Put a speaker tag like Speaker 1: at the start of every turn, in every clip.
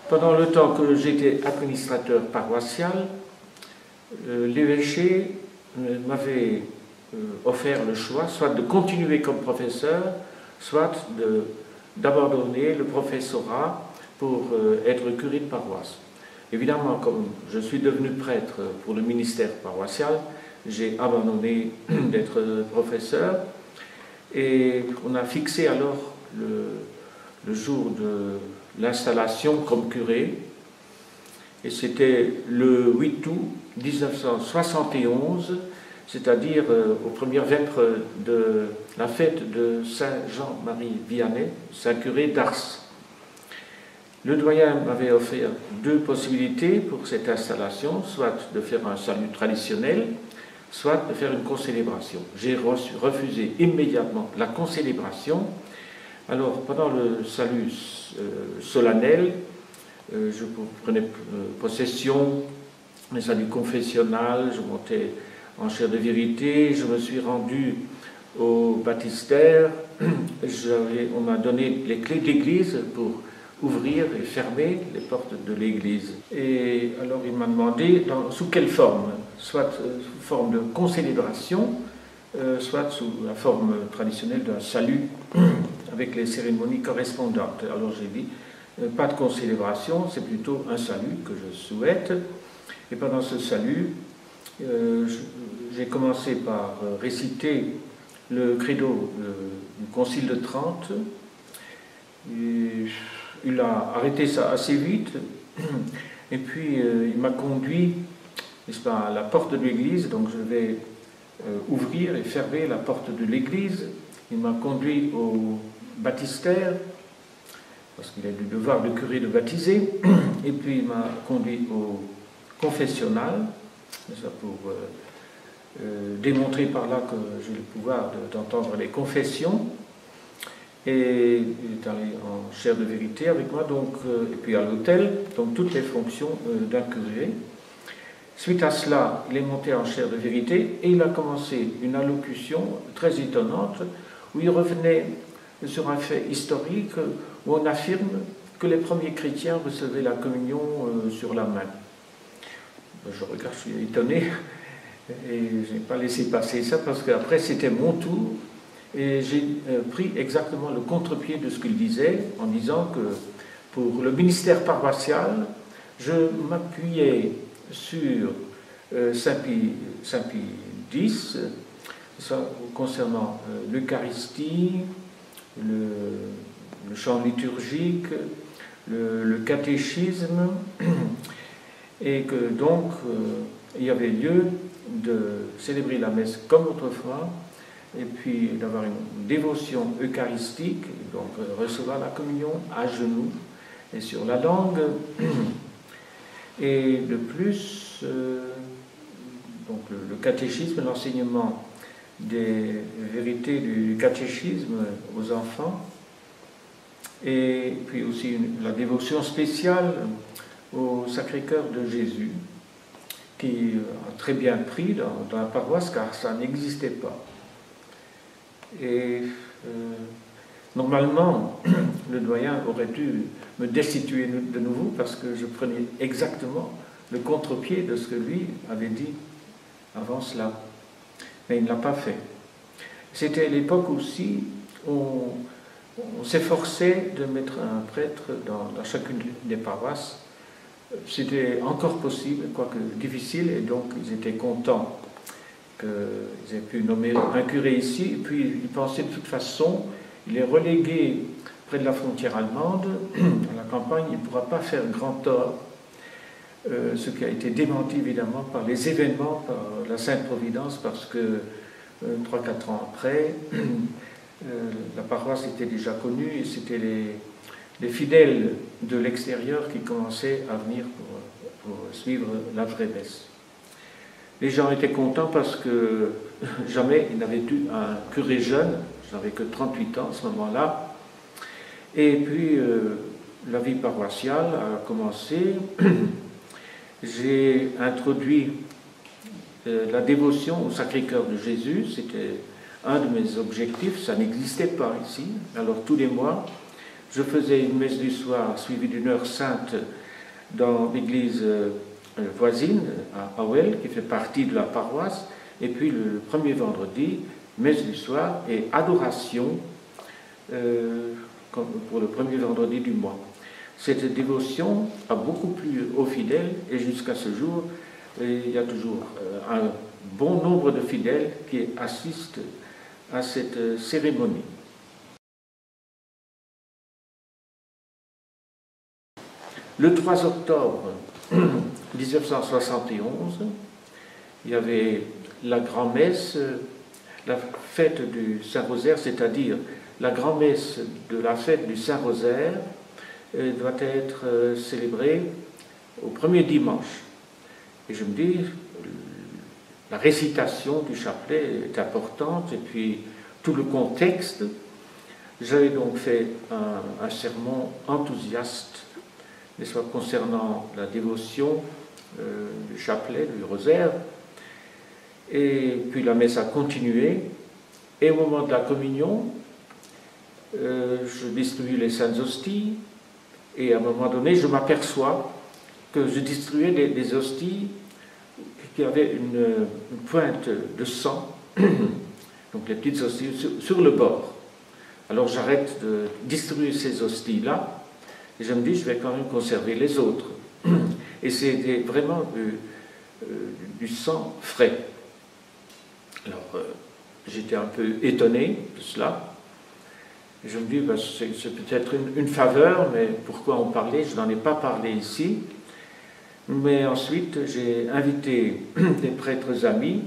Speaker 1: Pendant le temps que j'étais administrateur paroissial, l'évêché m'avait offert le choix, soit de continuer comme professeur, soit d'abandonner le professorat pour être curé de paroisse. Évidemment, comme je suis devenu prêtre pour le ministère paroissial, j'ai abandonné d'être professeur et on a fixé alors le jour de l'installation comme curé, et c'était le 8 août 1971, c'est-à-dire aux premières vêpres de la fête de Saint Jean-Marie Vianney, Saint curé d'Ars. Le doyen m'avait offert deux possibilités pour cette installation, soit de faire un salut traditionnel, soit de faire une concélébration. J'ai refusé immédiatement la concélébration. Alors, pendant le salut solennel, je prenais possession des saluts confessionnels, je montais en chaire de vérité, je me suis rendu au baptistère, on m'a donné les clés de l'église pour ouvrir et fermer les portes de l'église. Et alors il m'a demandé sous quelle forme, soit sous forme de concélébration, soit sous la forme traditionnelle d'un salut avec les cérémonies correspondantes. Alors j'ai dit, pas de concélébration, c'est plutôt un salut que je souhaite. Et pendant ce salut, j'ai commencé par réciter le credo du Concile de Trente. Et il a arrêté ça assez vite, et puis il m'a conduit, n'est-ce pas, à la porte de l'église, donc je vais ouvrir et fermer la porte de l'église. Il m'a conduit au baptistère, parce qu'il a du devoir de curé de baptiser, et puis il m'a conduit au confessionnal, pour démontrer par là que j'ai le pouvoir d'entendre les confessions. Et il est allé en chaire de vérité avec moi, donc, et puis à l'autel, donc toutes les fonctions d'un curé. Suite à cela, il est monté en chaire de vérité et il a commencé une allocution très étonnante où il revenait sur un fait historique où on affirme que les premiers chrétiens recevaient la communion sur la main. Je regarde, je suis étonné et je n'ai pas laissé passer ça parce qu'après c'était mon tour. Et j'ai pris exactement le contre-pied de ce qu'il disait, en disant que pour le ministère paroissial, je m'appuyais sur Saint Pie X, concernant l'Eucharistie, le chant liturgique, le catéchisme, et que donc il y avait lieu de célébrer la messe comme autrefois, et puis d'avoir une dévotion eucharistique, donc recevoir la communion à genoux et sur la langue. Et de plus, donc le catéchisme, l'enseignement des vérités du catéchisme aux enfants, et puis aussi la dévotion spéciale au Sacré-Cœur de Jésus, qui a très bien pris dans la paroisse, car ça n'existait pas. Et normalement, le doyen aurait dû me destituer de nouveau parce que je prenais exactement le contre-pied de ce que lui avait dit avant cela. Mais il ne l'a pas fait. C'était l'époque aussi où on s'efforçait de mettre un prêtre dans chacune des paroisses. C'était encore possible, quoique difficile, et donc ils étaient contents qu'ils aient pu nommer un curé ici, et puis ils pensaient de toute façon, il est relégué près de la frontière allemande, à la campagne, il ne pourra pas faire grand tort, ce qui a été démenti évidemment par les événements, par la Sainte Providence, parce que 3-4 ans après, la paroisse était déjà connue, et c'était les fidèles de l'extérieur qui commençaient à venir pour suivre la vraie messe. Les gens étaient contents parce que jamais ils n'avaient eu un curé jeune, je n'avais que 38 ans à ce moment-là. Et puis la vie paroissiale a commencé. J'ai introduit la dévotion au Sacré-Cœur de Jésus, c'était un de mes objectifs, ça n'existait pas ici. Alors tous les mois, je faisais une messe du soir suivie d'une heure sainte dans l'église voisine, à Howell, qui fait partie de la paroisse, et puis le premier vendredi, messe du soir et adoration pour le premier vendredi du mois. Cette dévotion a beaucoup plu aux fidèles et jusqu'à ce jour, il y a toujours un bon nombre de fidèles qui assistent à cette cérémonie. Le 3 octobre 1971, il y avait la grand-messe, la fête du Saint-Rosaire, c'est-à-dire la grand-messe de la fête du Saint-Rosaire doit être célébrée au premier dimanche. Et je me dis, la récitation du chapelet est importante, et puis tout le contexte. J'avais donc fait un sermon enthousiaste, n'est-ce pas, concernant la dévotion du chapelet, du rosaire. Et puis la messe a continué, et au moment de la communion, je distribue les saintes hosties, et à un moment donné, je m'aperçois que je distribuais des hosties qui avaient une pointe de sang, donc les petites hosties sur le bord. Alors j'arrête de distribuer ces hosties-là, et je me dis, je vais quand même conserver les autres. Et c'était vraiment du sang frais. Alors j'étais un peu étonné de cela. Et je me dis, ben, c'est peut-être une faveur, mais pourquoi en parler? Je n'en ai pas parlé ici. Mais ensuite, j'ai invité des prêtres amis,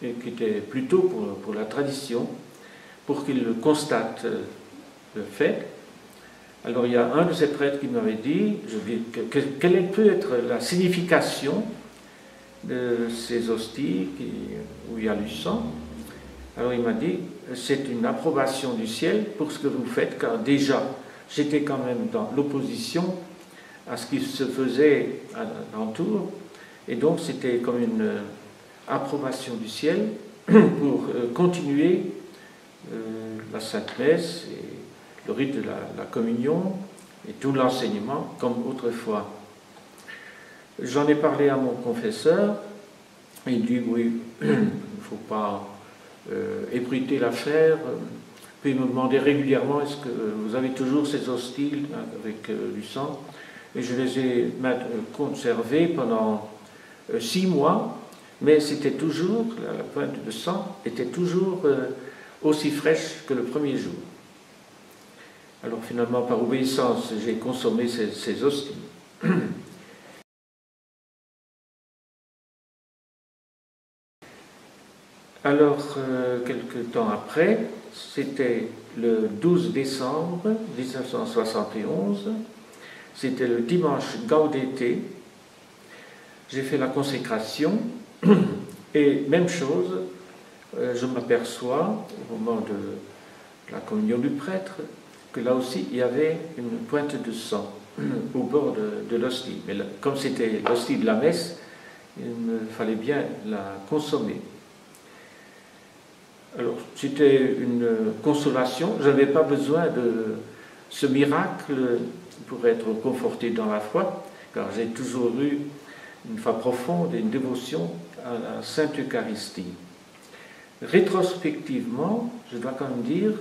Speaker 1: qui étaient plutôt pour la tradition, pour qu'ils constatent le fait. Alors il y a un de ces prêtres qui m'avait dit, quelle peut être la signification de ces hosties où il y a du sang? Alors il m'a dit, c'est une approbation du ciel pour ce que vous faites, car déjà, j'étais quand même dans l'opposition à ce qui se faisait alentour, et donc c'était comme une approbation du ciel pour continuer la Sainte Messe et le rite de la communion et tout l'enseignement comme autrefois. J'en ai parlé à mon confesseur, il dit oui, il ne faut pas ébruiter l'affaire. Puis il me demandait régulièrement, est-ce que vous avez toujours ces hosties avec du sang? Et je les ai conservées pendant 6 mois, mais c'était toujours, la pointe de sang était toujours aussi fraîche que le premier jour. Alors finalement, par obéissance, j'ai consommé ces hosties. Alors, quelque temps après, c'était le 12 décembre 1971, c'était le dimanche Gaudete, j'ai fait la consécration, et même chose, je m'aperçois, au moment de la communion du prêtre, que là aussi, il y avait une pointe de sang au bord de l'hostie. Mais là, comme c'était l'hostie de la messe, il me fallait bien la consommer. Alors, c'était une consolation. Je n'avais pas besoin de ce miracle pour être conforté dans la foi, car j'ai toujours eu une foi profonde et une dévotion à la Sainte Eucharistie. Rétrospectivement, je dois quand même dire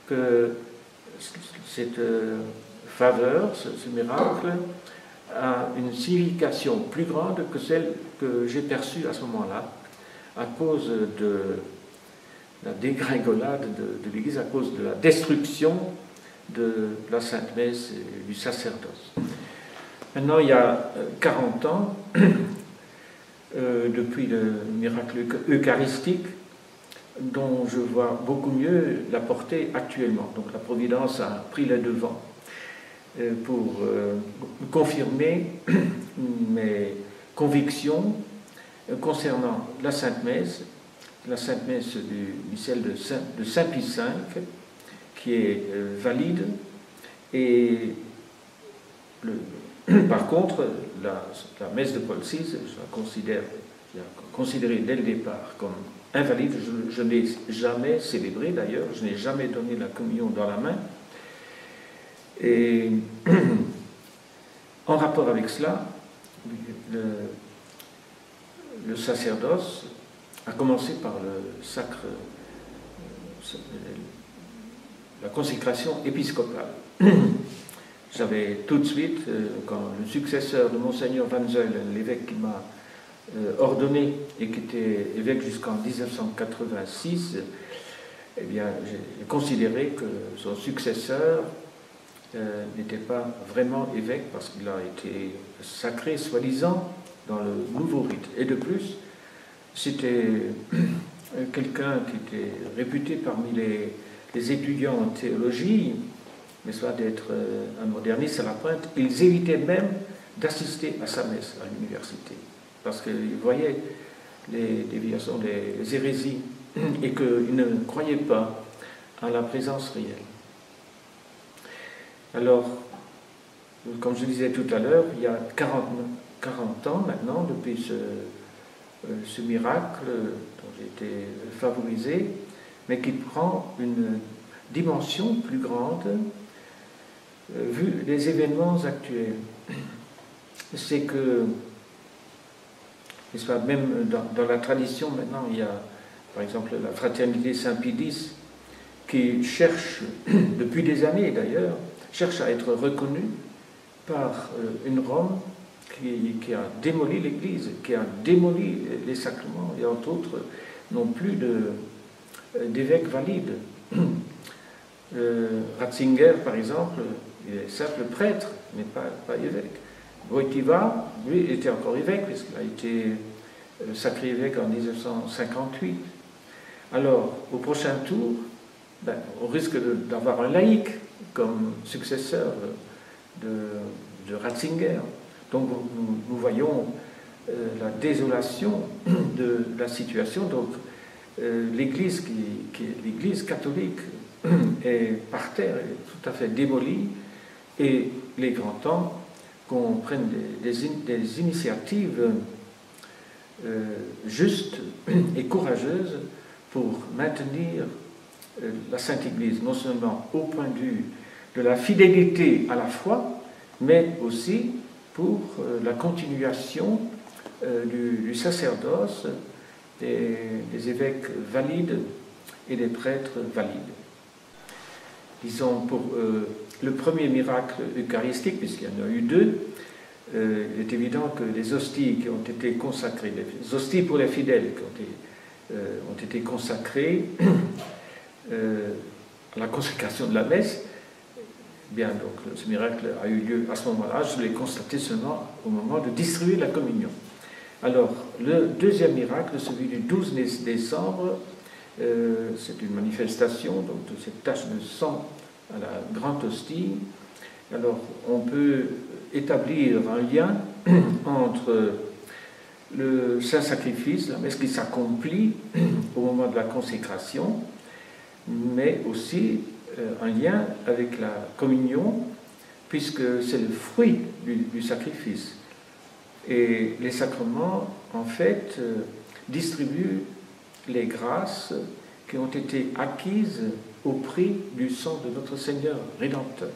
Speaker 1: que cette faveur, ce miracle, a une signification plus grande que celle que j'ai perçue à ce moment-là, à cause de la dégringolade de l'Église, à cause de la destruction de la Sainte Messe et du sacerdoce. Maintenant, il y a 40 ans, depuis le miracle eucharistique, dont je vois beaucoup mieux la portée actuellement. Donc la Providence a pris les devants pour confirmer mes convictions concernant la Sainte Messe du missel de Saint-Pie V, qui est valide, et par contre, la messe de Paul VI, je la considérée dès le départ comme invalide. Je ne l'ai jamais célébrée d'ailleurs, je n'ai jamais donné la communion dans la main. Et En rapport avec cela, le sacerdoce a commencé par le sacre, la consécration épiscopale. J'avais tout de suite, quand le successeur de Monseigneur Van Zuylen, l'évêque qui m'a ordonné et qui était évêque jusqu'en 1986, eh bien, j'ai considéré que son successeur n'était pas vraiment évêque parce qu'il a été sacré, soi-disant, dans le nouveau rite. Et de plus, c'était quelqu'un qui était réputé parmi les étudiants en théologie, mais soit d'être un moderniste à la pointe. Ils évitaient même d'assister à sa messe à l'université, parce qu'ils voyaient les déviations, les hérésies, et qu'ils ne croyaient pas à la présence réelle. Alors, comme je disais tout à l'heure, il y a 40 ans maintenant, depuis ce miracle dont j'ai été favorisé, mais qui prend une dimension plus grande vu les événements actuels. C'est que, même dans la tradition maintenant, il y a par exemple la fraternité Saint-Pie-X qui cherche, depuis des années d'ailleurs, cherche à être reconnue par une Rome qui a démoli l'Église, qui a démoli les sacrements, et entre autres, non plus d'évêques valides. Ratzinger, par exemple, il est simple prêtre, mais pas évêque. Wojtyła, lui, était encore évêque, puisqu'il a été sacré évêque en 1958. Alors, au prochain tour, on risque d'avoir un laïc comme successeur de Ratzinger. Donc nous voyons la désolation de la situation. Donc l'Église l'Église catholique est par terre, est tout à fait démolie, et il est grand temps qu'on prenne des initiatives justes et courageuses pour maintenir la Sainte Église, non seulement au point de vue de la fidélité à la foi, mais aussi pour la continuation du sacerdoce des évêques valides et des prêtres valides. Disons, pour le premier miracle eucharistique, puisqu'il y en a eu deux, il est évident que les hosties qui ont été consacrées, les hosties pour les fidèles qui ont été consacrées à la consécration de la messe, bien, donc ce miracle a eu lieu à ce moment-là. Je l'ai constaté seulement au moment de distribuer la communion. Alors, le deuxième miracle, celui du 12 décembre, c'est une manifestation donc, de cette tache de sang à la grande hostie. Alors, on peut établir un lien entre le saint sacrifice, la messe qui s'accomplit au moment de la consécration, mais aussi un lien avec la communion, puisque c'est le fruit du sacrifice. Et les sacrements, en fait, distribuent les grâces qui ont été acquises au prix du sang de notre Seigneur Rédempteur.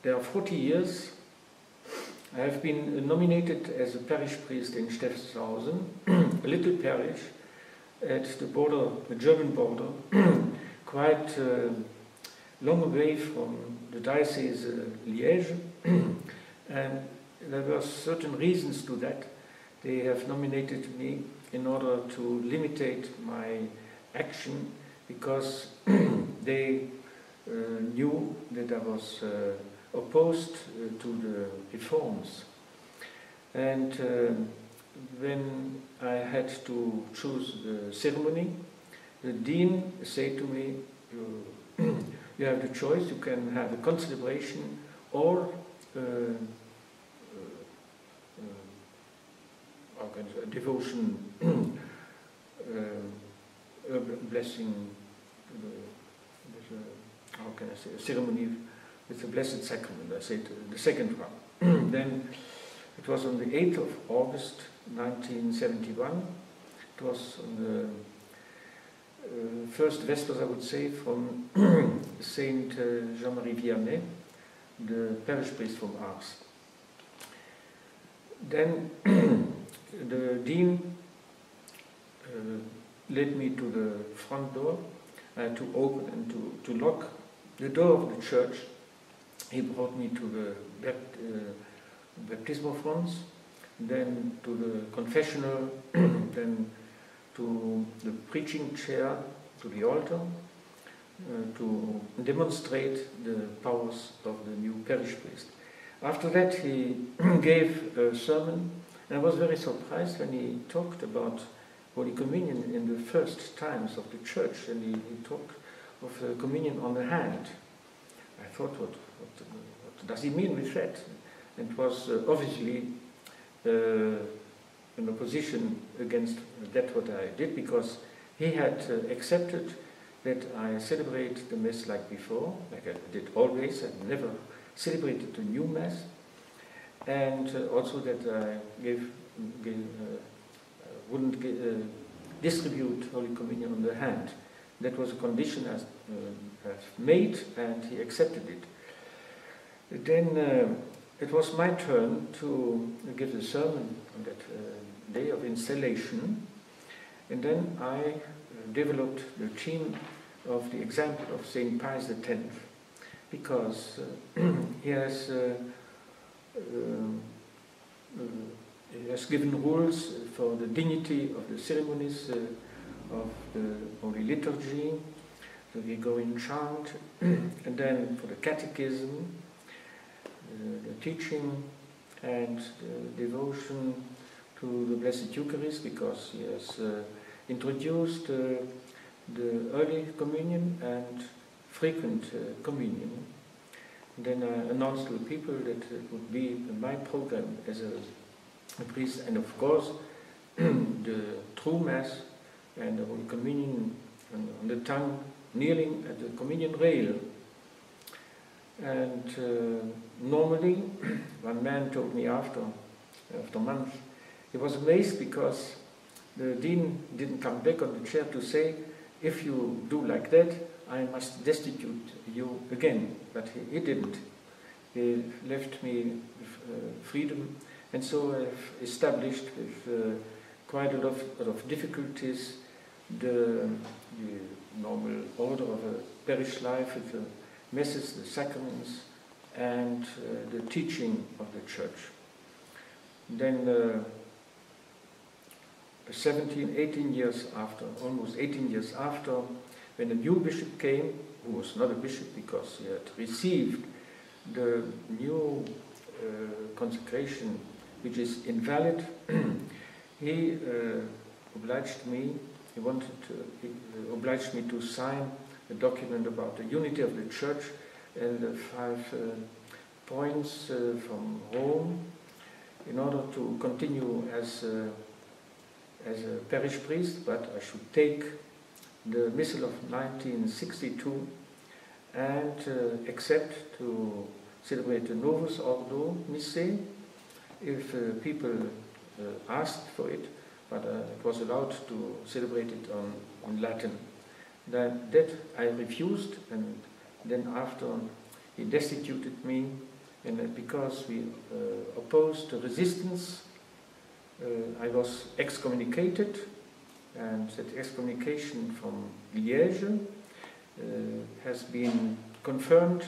Speaker 1: there are 40 years I have been nominated as a parish priest in Steffenshausen, a little parish at the border, the German border, quite long away from the diocese Liège, and there were certain reasons to that. They have nominated me in order to limitate my action because they knew that I was opposed to the reforms. And when I had to choose the ceremony, the dean said to me, you have the choice, you can have a concelebration or a devotion, a blessing, how can I say, a ceremony with the Blessed Sacrament. I said the second one. Then it was on the 8th of August 1971. It was on the first Vespers, I would say, from Saint Jean-Marie Vianney, the parish priest from Ars. Then the dean led me to the front door. I had to open and to lock the door of the church. He brought me to the baptismal font, then to the confessional, then to the preaching chair, to the altar, to demonstrate the powers of the new parish priest. After that he gave a sermon, and I was very surprised when he talked about Holy Communion in the first times of the church, and he talked of communion on the hand. I thought, what does he mean with that? And it was obviously in opposition against that what I did, because he had accepted that I celebrate the Mass like before, like I did always. I never celebrated the new Mass, and also that I wouldn't distribute Holy Communion on the hand. That was a condition I've made, and he accepted it. Then it was my turn to give the sermon on that day of installation, and then I developed the theme of the example of Saint Pius X, because he has given rules for the dignity of the ceremonies of the Holy Liturgy, the Gregorian chant, and then for the catechism, the teaching and the devotion to the Blessed Eucharist, because he has introduced the early communion and frequent communion. And then I announced to the people that it would be my program as a priest, and of course the true Mass and the Holy Communion on the tongue, kneeling at the communion rail. And normally, one man told me after months, he was amazed because the dean didn't come back on the chair to say, if you do like that, I must destitute you again. But he didn't. He left me with freedom, and so I've established with quite a lot of difficulties the normal order of a parish life with the Masses, the sacraments, and the teaching of the church. Then 18 years after, almost 18 years after, when a new bishop came, who was not a bishop because he had received the new consecration, which is invalid, he obliged me, obliged me to sign a document about the unity of the church and the 5 points from Rome, in order to continue as a parish priest, but I should take the Missal of 1962 and accept to celebrate the Novus Ordo Missae if people asked for it, but it was allowed to celebrate it on Latin. That I refused, and then after he destituted me, and because we opposed the resistance, I was excommunicated, and that excommunication from Liège has been confirmed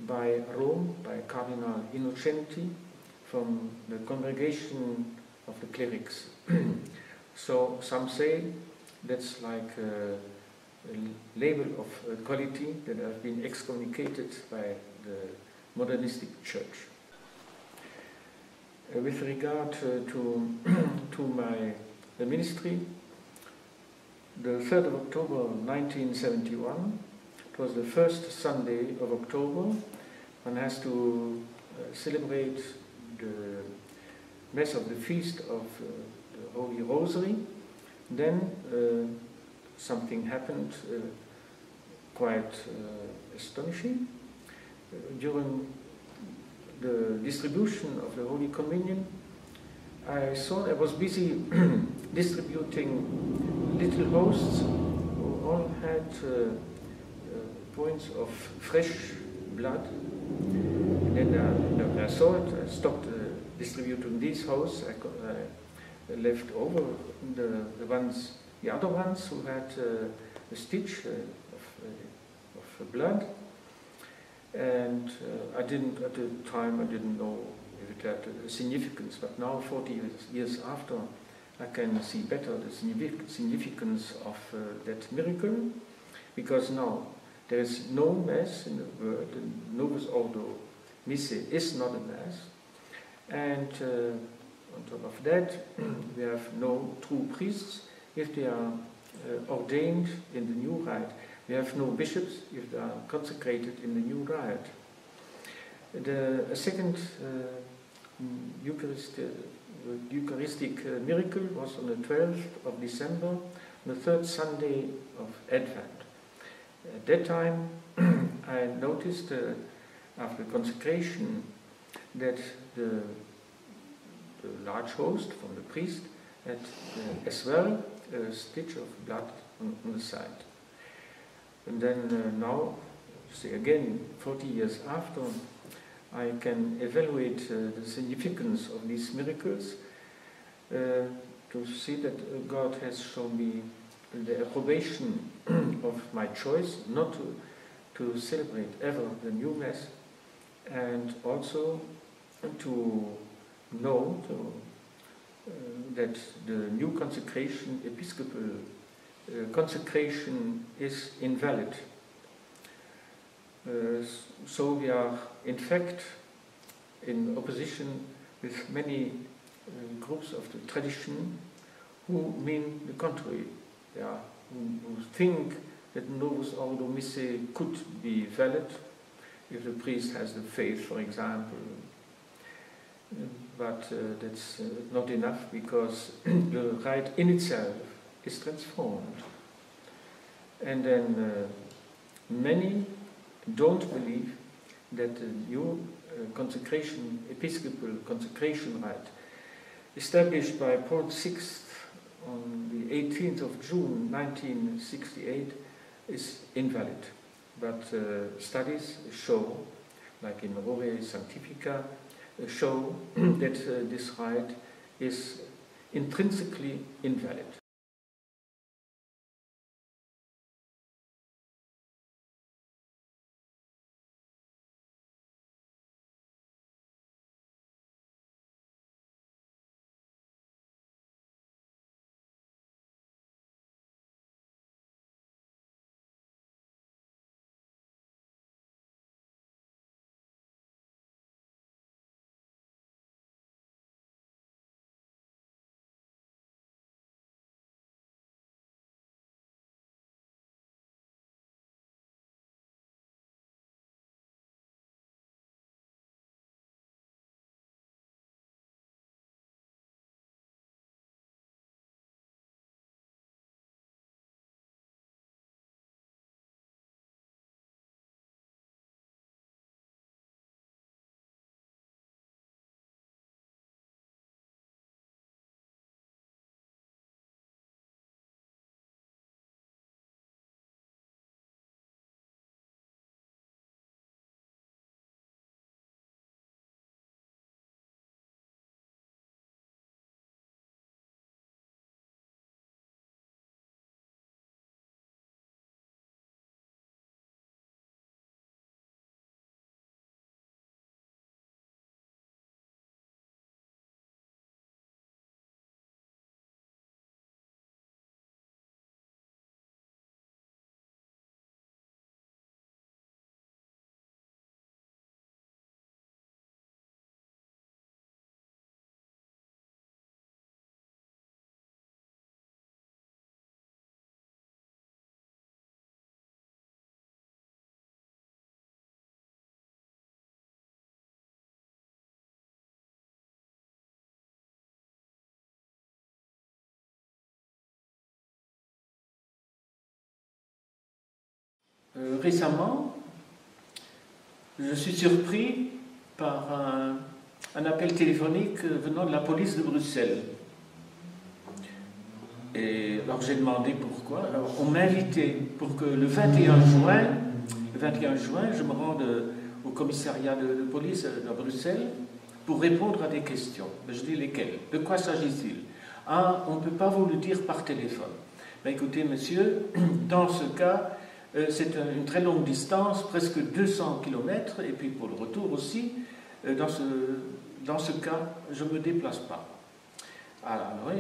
Speaker 1: by Rome, by Cardinal Innocenti, from the Congregation of the Clerics. So some say that's like a label of quality that I've been excommunicated by the modernistic church. With regard to my ministry, the 3rd of October 1971, it was the first Sunday of October. One has to celebrate the Mass of the Feast of the Holy Rosary. Then something happened quite astonishing. During the distribution of the Holy Communion, I saw I was busy distributing little hosts who all had points of fresh blood. And then I saw it, I stopped distributing these hosts. I left over the other ones who had a stitch of blood. And at the time I didn't know if it had a significance, but now 40 years after I can see better the significance of that miracle, because now there is no Mass in the world, the Novus Ordo Missae is not a Mass, and on top of that we have no true priests if they are ordained in the new rite. We have no bishops if they are consecrated in the new rite. A second Eucharistic miracle was on the 12th of December, the third Sunday of Advent. At that time I noticed after consecration that the large host from the priest had as well a stitch of blood on the side. And then now, say again, 40 years after, I can evaluate the significance of these miracles to see that God has shown me the approbation of my choice not to celebrate ever the new Mass, and also to know that the new consecration, episcopal consecration, is invalid. So we are in fact in opposition with many groups of the tradition who mean the contrary. Yeah, who think that Novus Ordo Missae could be valid if the priest has the faith, for example. But that's not enough, because the rite in itself is transformed. And then many don't believe that the new consecration, episcopal consecration rite, established by Paul VI on the 18th of June 1968, is invalid. But studies show, like in Rore Sanctifica, show that this rite is intrinsically invalid. récemment, je suis surpris par un appel téléphonique venant de la police de Bruxelles. Et alors j'ai demandé pourquoi. Alors on m'a invité pour que le 21 juin, je me rende au commissariat de police à Bruxelles pour répondre à des questions. Je dis lesquelles? De quoi s'agit-il? Ah, on ne peut pas vous le dire par téléphone. Ben, écoutez, monsieur, dans ce cas, c'est une très longue distance, presque 200 km, et puis pour le retour aussi, dans ce cas, je ne me déplace pas. Alors, oui,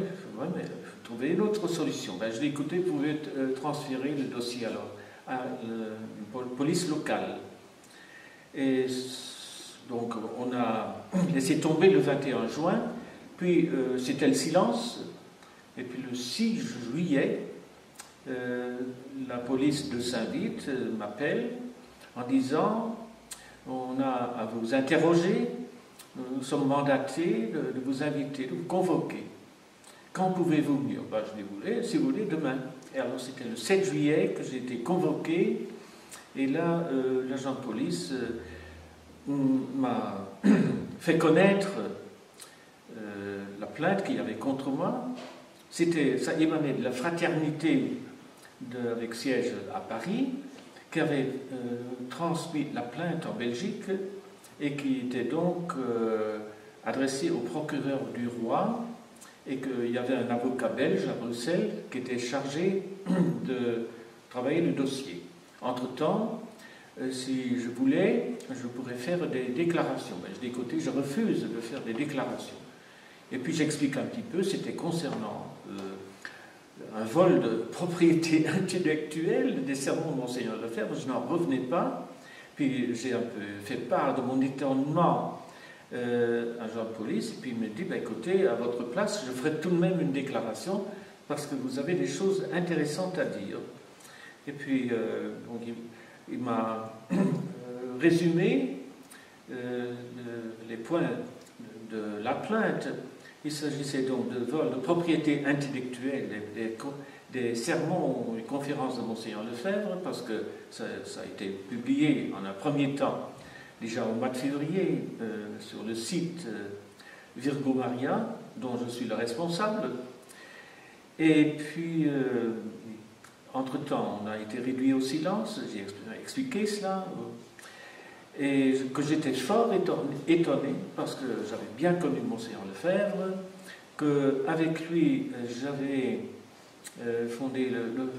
Speaker 1: mais il faut trouver une autre solution. Ben, je dis, écoutez, vous pouvez transférer le dossier alors à la police locale. Et donc, on a laissé tomber le 21 juin, puis c'était le silence, et puis le 6 juillet, la police de Saint-Vite m'appelle en disant on a à vous interroger, nous sommes mandatés de vous inviter, de vous convoquer. Quand pouvez-vous venir? Ben, je dis, si vous voulez, demain. Et alors c'était le 7 juillet que j'ai été convoqué, et là, l'agent de police m'a fait connaître la plainte qu'il y avait contre moi. Ça émanait de la fraternité avec siège à Paris, qui avait transmis la plainte en Belgique et qui était donc adressée au procureur du roi, et qu'il y avait un avocat belge à Bruxelles qui était chargé de travailler le dossier. Entre-temps, si je voulais, je pourrais faire des déclarations. Mais je dis, écoutez, je refuse de faire des déclarations. Et puis j'explique un petit peu, c'était concernant un vol de propriété intellectuelle des sermons de Monseigneur Lefebvre. Je n'en revenais pas. Puis j'ai un peu fait part de mon étonnement à Jean de police, et puis il me dit, ben, écoutez, à votre place, je ferai tout de même une déclaration, parce que vous avez des choses intéressantes à dire. Et puis, donc, il m'a résumé les points de la plainte. Il s'agissait donc de vol de propriété intellectuelle des sermons et conférences de Monseigneur Lefebvre, parce que ça a été publié en un premier temps, déjà au mois de février, sur le site Virgo Maria, dont je suis le responsable. Et puis, entre-temps, on a été réduit au silence, j'ai expliqué cela, et que j'étais fort étonné, parce que j'avais bien connu Monseigneur Lefebvre, qu'avec lui, j'avais fondé le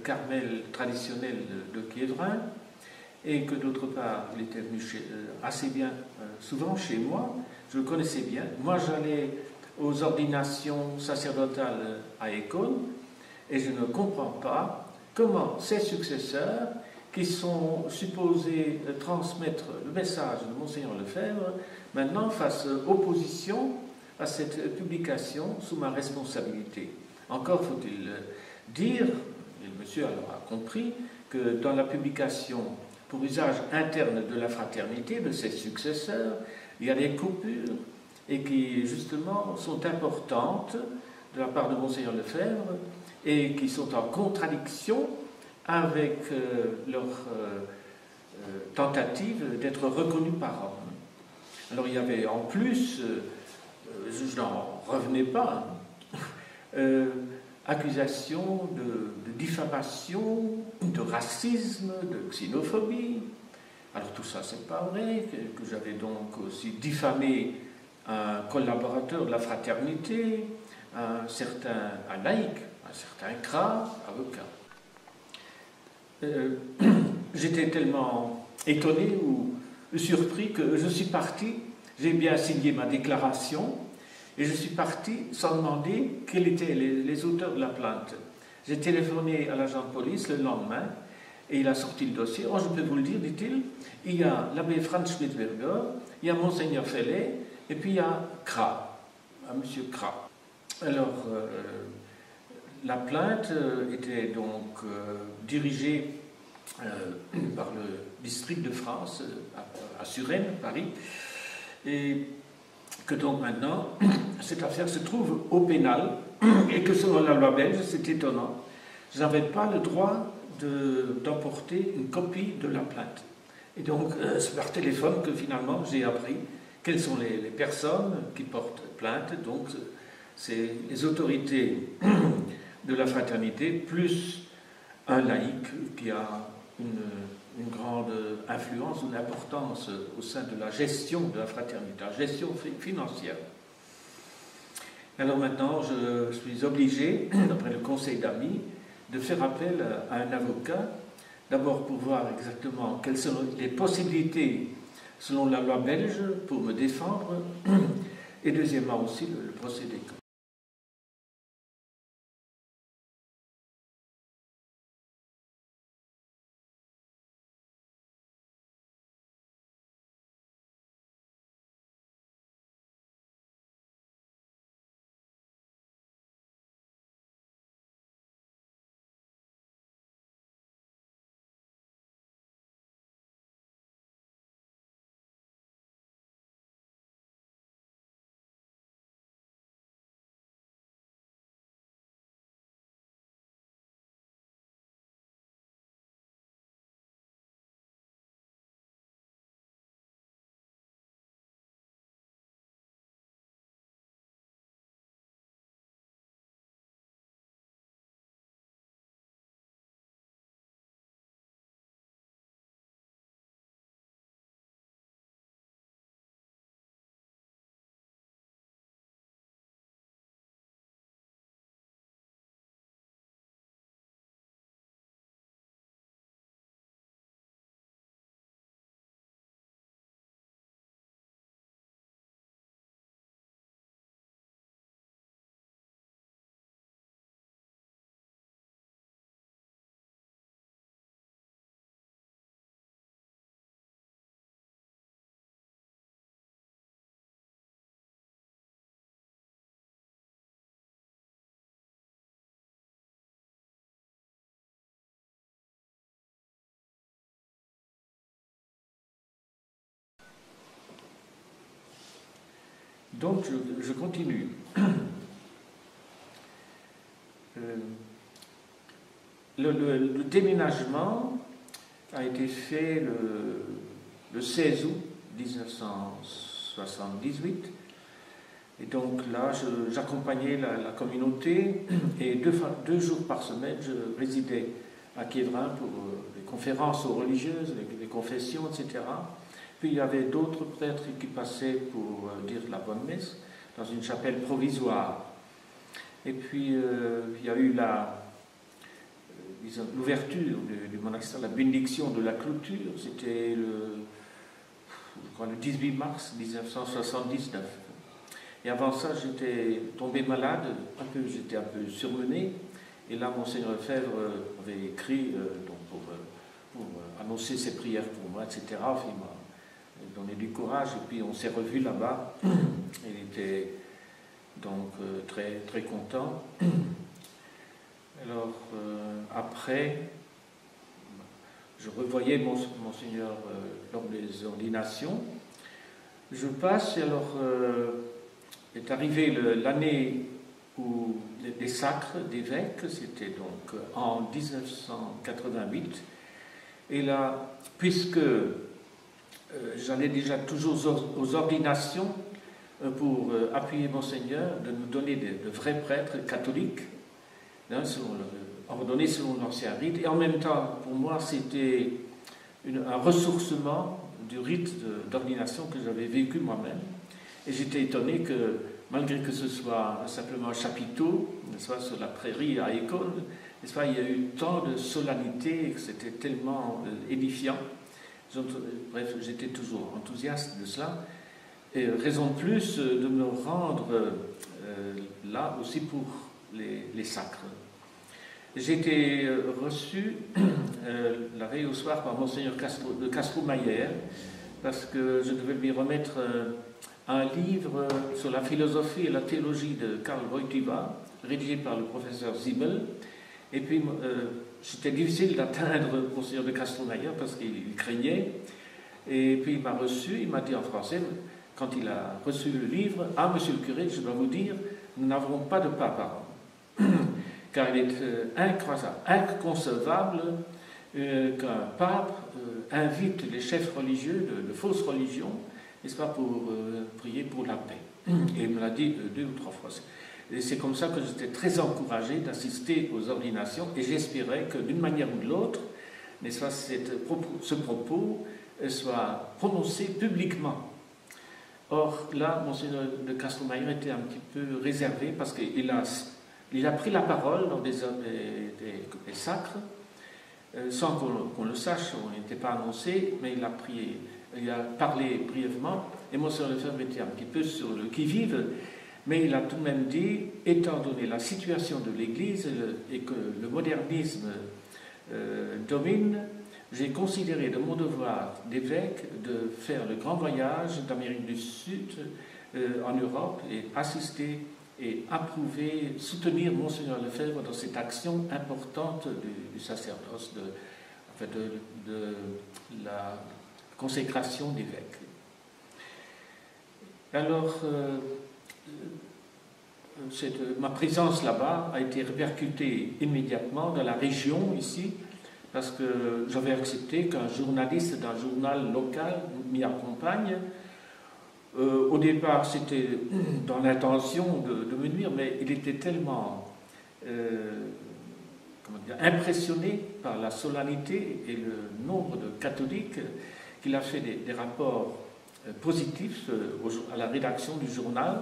Speaker 1: Carmel traditionnel de Quiévrain, et que d'autre part, il était venu assez bien, souvent chez moi, je le connaissais bien. Moi, j'allais aux ordinations sacerdotales à Écône, et je ne comprends pas comment ses successeurs, qui sont supposés transmettre le message de Monseigneur Lefebvre, maintenant fassent opposition à cette publication sous ma responsabilité. Encore faut-il dire, et le monsieur alors a compris, que dans la publication pour usage interne de la fraternité de ses successeurs, il y a des coupures, et qui justement sont importantes de la part de Monseigneur Lefebvre, et qui sont en contradiction avec leur tentative d'être reconnus par Rome. Alors il y avait en plus, je n'en revenais pas, accusations de diffamation, de racisme, de xénophobie. Alors tout ça, c'est pas vrai, que j'avais donc aussi diffamé un collaborateur de la fraternité, un laïc, un certain Cras, avocat. J'étais tellement étonné ou surpris que je suis parti, j'ai bien signé ma déclaration, et je suis parti sans demander quels étaient les auteurs de la plainte. J'ai téléphoné à l'agent de police le lendemain, et il a sorti le dossier. Oh, je peux vous le dire, dit-il, il y a l'abbé Franz Schmidt-Berger, il y a Monseigneur Fellet, et puis il y a Cras, monsieur Cras. Alors, la plainte était donc dirigée par le district de France, à Suresnes, Paris, et que donc maintenant, cette affaire se trouve au pénal, et que selon la loi belge, c'est étonnant, je n'avais pas le droit d'emporter une copie de la plainte. Et donc, c'est par téléphone que finalement j'ai appris quelles sont les personnes qui portent plainte. Donc, c'est les autorités de la fraternité, plus un laïc qui a une grande influence, une importance au sein de la gestion de la fraternité, la gestion financière. Alors maintenant, je suis obligé, d'après le conseil d'amis, de faire appel à un avocat, d'abord pour voir exactement quelles sont les possibilités selon la loi belge pour me défendre, et deuxièmement aussi le procédé. Donc, je continue. Le déménagement a été fait le 16 août 1978. Et donc là, j'accompagnais la communauté et deux jours par semaine, je résidais à Quiévrain pour les conférences aux religieuses, les confessions, etc. Puis il y avait d'autres prêtres qui passaient pour dire la bonne messe dans une chapelle provisoire. Et puis il y a eu l'ouverture du monastère, la bénédiction de la clôture, c'était le 18 mars 1979. Et avant ça, j'étais tombé malade, j'étais un peu surmené. Et là, Monseigneur Lefebvre avait écrit pour annoncer ses prières pour moi, etc. Enfin, il m'a donné du courage. Et puis on s'est revus là-bas. Il était donc très, très content. Alors, après, je revoyais Monseigneur lors des ordinations. Je passe, et alors est arrivée l'année où les sacres d'évêques, c'était donc en 1988. Et là, puisque j'allais déjà toujours aux ordinations pour appuyer Monseigneur, de nous donner de vrais prêtres catholiques, ordonnés selon l'ancien rite, et en même temps, pour moi, c'était un ressourcement du rite d'ordination que j'avais vécu moi-même. Et j'étais étonné que, malgré que ce soit simplement un chapiteau, soit sur la prairie à École, il y a eu tant de solennité, que c'était tellement édifiant. Bref, j'étais toujours enthousiaste de cela. Et raison de plus de me rendre là aussi pour les sacres. J'ai été reçu la veille au soir par Monseigneur de Castro-Mayer, parce que je devais lui remettre un livre sur la philosophie et la théologie de Karl Wojtyła, rédigé par le professeur Zimmel. Et puis, c'était difficile d'atteindre Monseigneur de Castro-Mayer parce qu'il craignait. Et puis, il m'a reçu, il m'a dit en français, quand il a reçu le livre, « Ah, monsieur le curé, je dois vous dire, nous n'avons pas de pape. » car il est inconcevable qu'un pape invite les chefs religieux de fausses religions, n'est-ce pas, pour prier pour la paix. Et il me l'a dit 2 ou 3 fois. Et c'est comme ça que j'étais très encouragé d'assister aux ordinations, et j'espérais que d'une manière ou de l'autre, n'est-ce pas, ce propos soit prononcé publiquement. Or, là, Monseigneur de Castelmayor était un petit peu réservé parce qu'il a pris la parole dans des sacres, sans qu'on le sache, on n'était pas annoncé, mais il a parlé brièvement, et Monseigneur Lefebvre était un petit peu sur le qui-vive, mais il a tout de même dit, étant donné la situation de l'Église et que le modernisme domine, j'ai considéré de mon devoir d'évêque de faire le grand voyage d'Amérique du Sud en Europe et assister et approuver, soutenir Monseigneur Lefebvre dans cette action importante du sacerdoce, de la consécration d'évêque. Alors, ma présence là-bas a été répercutée immédiatement dans la région ici, parce que j'avais accepté qu'un journaliste d'un journal local m'y accompagne. Au départ, c'était dans l'intention de me nuire, mais il était tellement impressionné par la solennité et le nombre de catholiques qu'il a fait des rapports positifs à la rédaction du journal.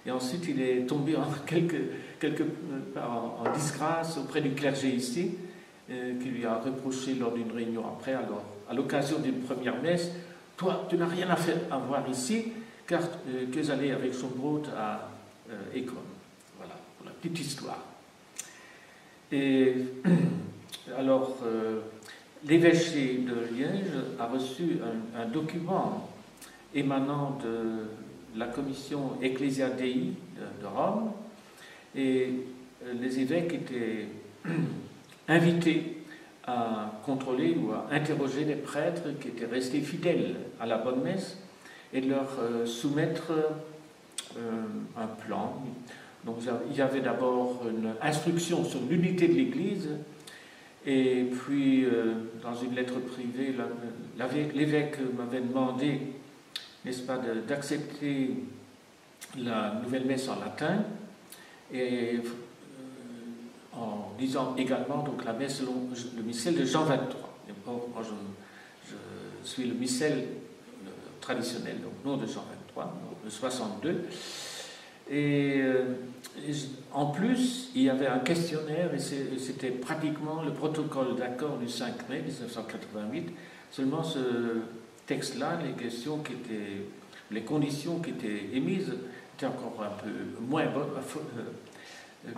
Speaker 1: Et ensuite, il est tombé en disgrâce auprès du clergé ici, qui lui a reproché lors d'une réunion après, alors, à l'occasion d'une première messe, « Toi, tu n'as rien à voir ici, car tu es allé avec Schönbrot à Écône. » Voilà, pour la petite histoire. Et alors, l'évêché de Liège a reçu un document émanant de la commission Ecclesia Dei de Rome, et les évêques étaient invités à contrôler ou à interroger les prêtres qui étaient restés fidèles à la bonne messe et de leur soumettre un plan. Donc il y avait d'abord une instruction sur l'unité de l'Église, et puis dans une lettre privée, l'évêque m'avait demandé, n'est-ce pas, d'accepter la nouvelle messe en latin, et en disant également donc la messe selon le missel de Jean 23. Moi, je suis le missel traditionnel, donc non de Jean 23, de 62. Et en plus, il y avait un questionnaire, et c'était pratiquement le protocole d'accord du 5 mai 1988. Seulement ce texte-là, les conditions qui étaient émises étaient encore un peu moins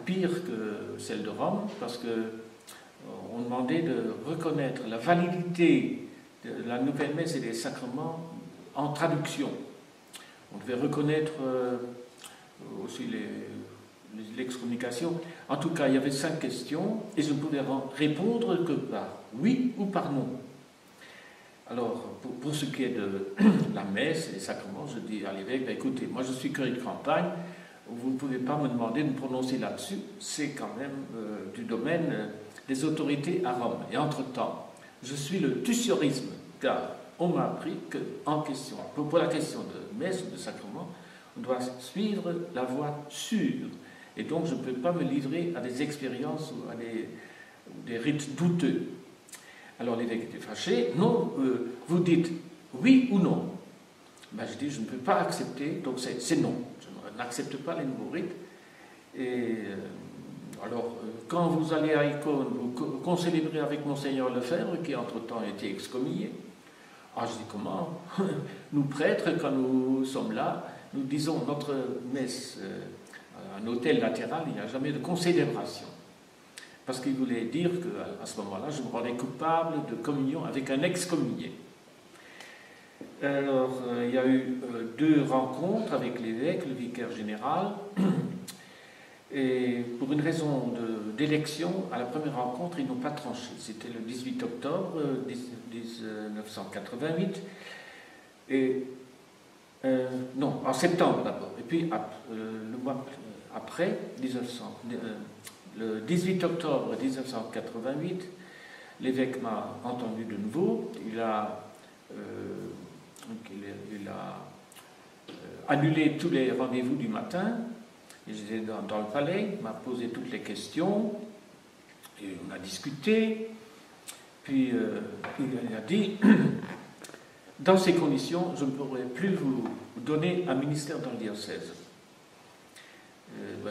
Speaker 1: pire que celle de Rome, parce qu'on demandait de reconnaître la validité de la nouvelle messe et des sacrements en traduction. On devait reconnaître aussi l'excommunication. En tout cas, il y avait 5 questions, et je ne pouvais répondre que par oui ou par non. Alors, pour ce qui est de la messe et des sacrements, je dis à l'évêque, écoutez, moi je suis curé de campagne, vous ne pouvez pas me demander de me prononcer là-dessus, c'est quand même du domaine des autorités à Rome. Et entre-temps, je suis le tussiorisme, car on m'a appris qu'en question, pour la question de messe ou de sacrement, on doit suivre la voie sûre. Et donc, je ne peux pas me livrer à des expériences ou à des rites douteux. Alors, l'évêque était fâché. Non, vous dites oui ou non. Ben, je dis, je ne peux pas accepter, donc c'est non. Je n'accepte pas les nouveaux rites. Et alors, quand vous allez à Écône, vous concélébrez avec Monseigneur Lefebvre, qui entre-temps a été excommunié. Ah, je dis, comment? Nous prêtres, quand nous sommes là, nous disons notre messe à un autel latéral, il n'y a jamais de concélébration. Parce qu'il voulait dire qu'à ce moment-là, je me rendais coupable de communion avec un excommunié. Alors, il y a eu 2 rencontres avec l'évêque, le vicaire général, et pour une raison d'élection, à la première rencontre, ils n'ont pas tranché. C'était le 18 octobre 1988, et non, en septembre d'abord, et puis le mois après, le 18 octobre 1988, l'évêque m'a entendu de nouveau. Il a annulé tous les rendez-vous du matin. J'étais dans le palais, il m'a posé toutes les questions, et on a discuté. Puis il a dit, dans ces conditions, je ne pourrai plus vous donner un ministère dans le diocèse.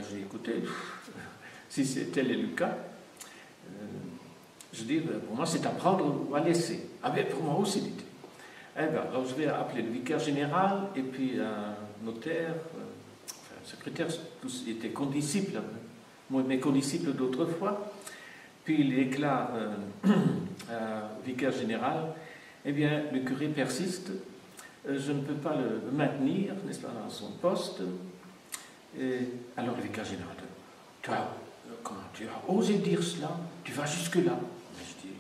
Speaker 1: J'ai écouté, si c'était le cas, je dis, pour moi c'est à prendre ou à laisser. Ah ben pour moi aussi, dit-il. Alors je vais appeler le vicaire général et puis un notaire, un secrétaire, tous étaient condisciples, mes condisciples d'autrefois. Puis il déclare au vicaire général, eh bien le curé persiste, je ne peux pas le maintenir, n'est-ce pas, dans son poste. Alors le vicaire général, tu as osé dire cela, tu vas jusque-là. Je dis,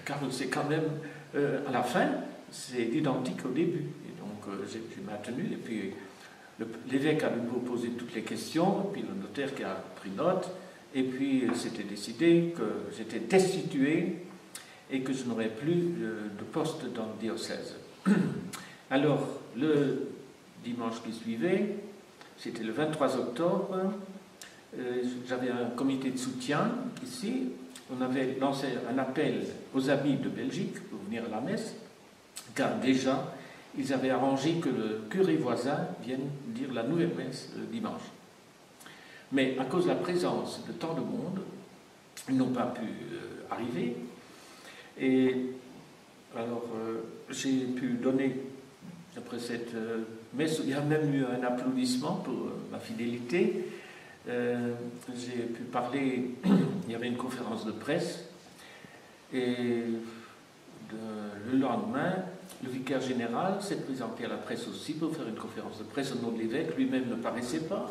Speaker 1: car c'est quand même, à la fin, c'est identique au début. Et donc j'ai maintenu, et puis l'évêque a dû posé toutes les questions, puis le notaire qui a pris note, et puis c'était décidé que j'étais destitué et que je n'aurais plus de poste dans le diocèse. Alors, le dimanche qui suivait, c'était le 23 octobre, j'avais un comité de soutien ici. On avait lancé un appel aux amis de Belgique pour venir à la messe, car déjà, ils avaient arrangé que le curé voisin vienne dire la nouvelle messe le dimanche. Mais à cause de la présence de tant de monde, ils n'ont pas pu arriver. Et alors, j'ai pu donner, après cette messe, il y a même eu un applaudissement pour ma fidélité. J'ai pu parler, il y avait une conférence de presse, et le lendemain, le vicaire général s'est présenté à la presse aussi pour faire une conférence de presse au nom de l'évêque, lui-même ne paraissait pas.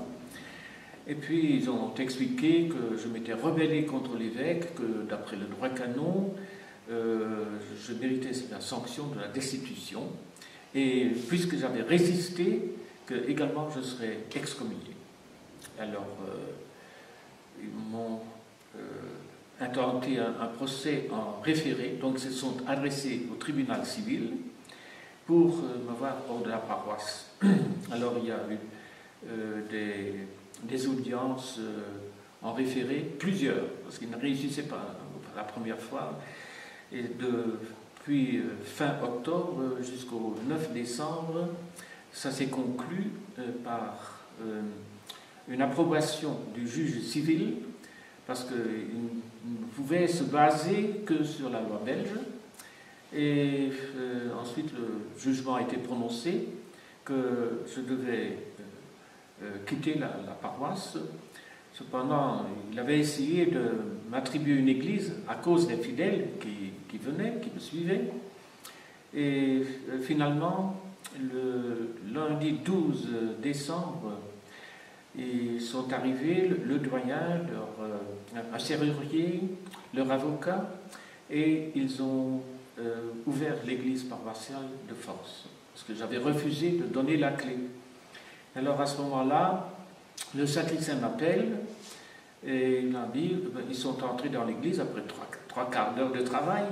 Speaker 1: Et puis ils ont expliqué que je m'étais rebellé contre l'évêque, que d'après le droit canon, je méritais la sanction de la destitution, et puisque j'avais résisté, que également je serais excommunié. Alors, ils m'ont intenté un procès en référé, donc ils se sont adressés au tribunal civil pour m'avoir hors de la paroisse. Alors, il y a eu des audiences en référé, plusieurs, parce qu'ils ne réussissaient pas la première fois. Et depuis fin octobre jusqu'au 9 décembre, ça s'est conclu par une approbation du juge civil, parce qu'il ne pouvait se baser que sur la loi belge. Et ensuite, le jugement a été prononcé que je devais quitter la paroisse. Cependant, il avait essayé de m'attribuer une église à cause des fidèles qui venaient, qui me suivaient. Et finalement, le lundi 12 décembre, ils sont arrivés, le doyen, un serrurier, leur avocat, et ils ont ouvert l'église paroissiale de force, parce que j'avais refusé de donner la clé. Alors à ce moment-là, le sacristain m'appelle et il m'a dit, ils sont entrés dans l'église après trois quarts d'heure de travail,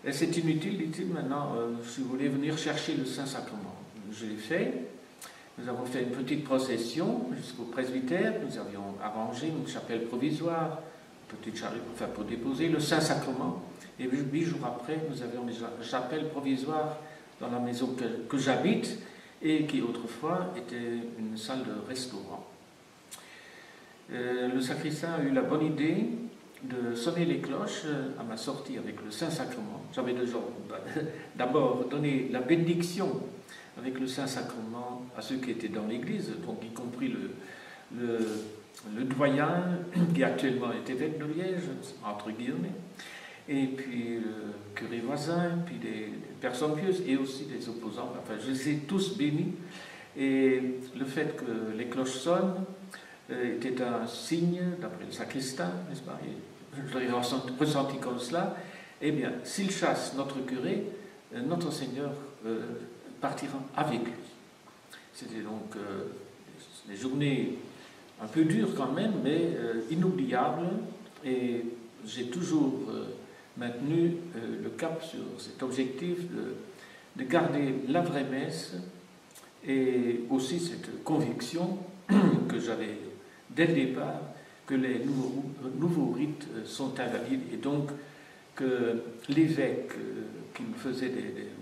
Speaker 1: et c'est inutile, dit-il, maintenant, si vous voulez venir chercher le Saint-Sacrement. Je l'ai fait, nous avons fait une petite procession jusqu'au presbytère, nous avions arrangé une chapelle provisoire, une petite charrue pour déposer le Saint-Sacrement, et 8 jours après, nous avions déjà une chapelle provisoire dans la maison que j'habite, et qui autrefois était une salle de restaurant. Le sacristain a eu la bonne idée de sonner les cloches à ma sortie avec le Saint-Sacrement. J'avais déjà d'abord donné la bénédiction avec le Saint-Sacrement à ceux qui étaient dans l'église, donc y compris le doyen, qui actuellement est évêque de Liège, entre guillemets, et puis le curé voisin, puis des personnes pieuses, et aussi des opposants. Enfin, je les ai tous bénis, et le fait que les cloches sonnent était un signe, d'après le sacristain, n'est-ce pas, et je l'ai ressenti comme cela. Eh bien, s'il chasse notre curé, notre Seigneur partira avec lui. C'était donc des journées un peu dur quand même, mais inoubliable. Et j'ai toujours maintenu le cap sur cet objectif de garder la vraie messe et aussi cette conviction que j'avais dès le départ que les nouveaux rites sont invalides et donc que l'évêque qui me faisait